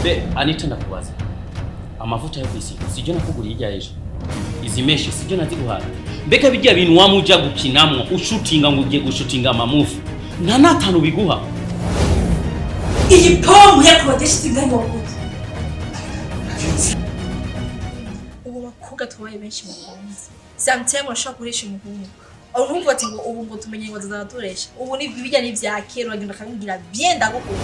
Be Anita ndakubaza. Amavuta yo kwisiga sijyo nakuguriye ijya ejo. Izi meshi sijyo naziguhaye. Mbega bijya bintu wamuja gukinamwo ushutinga ngo ugiye gushutinga amamufu. Nta natanu biguha. Iyi pomu yakodesha ingano wakuze. Ubu bakobwa tubaye benshi mu Rwanda. Sometimes urashaka kurisha umuhungu. Aho numva ati ngo ubu ngo tumenye ngo zazaturesha. Ubu ni bijya ni vya kera agenda kangira bien ndagukunda.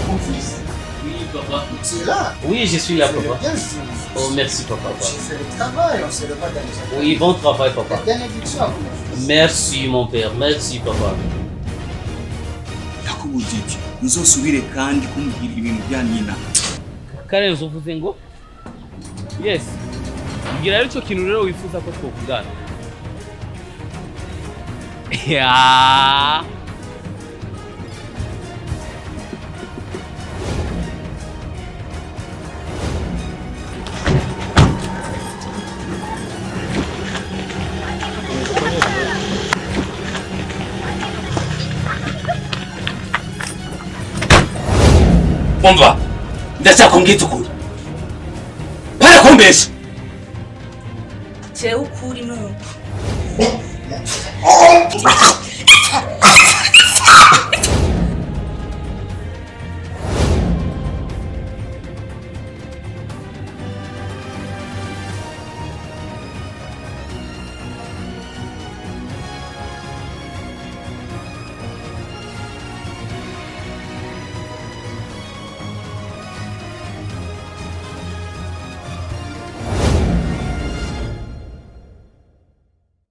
Oui papa. Tu es là? Oui, je suis là papa. Bien sûr. Oh merci papa. Tu fais le travail, on se le pas dans les Oui, bon travail papa. La bénédiction à vous. Merci mon père, merci papa. Nakubujije nzosubire kandi kumbwira ibintu bya nyina. Kare uzovuze ngo? Yes. Ngira aricyo kintu rero wifuza ko twokugana. Ya. Umva ndacyakubwita ukuri. Para kumbesha. Jewe ukuri nuko.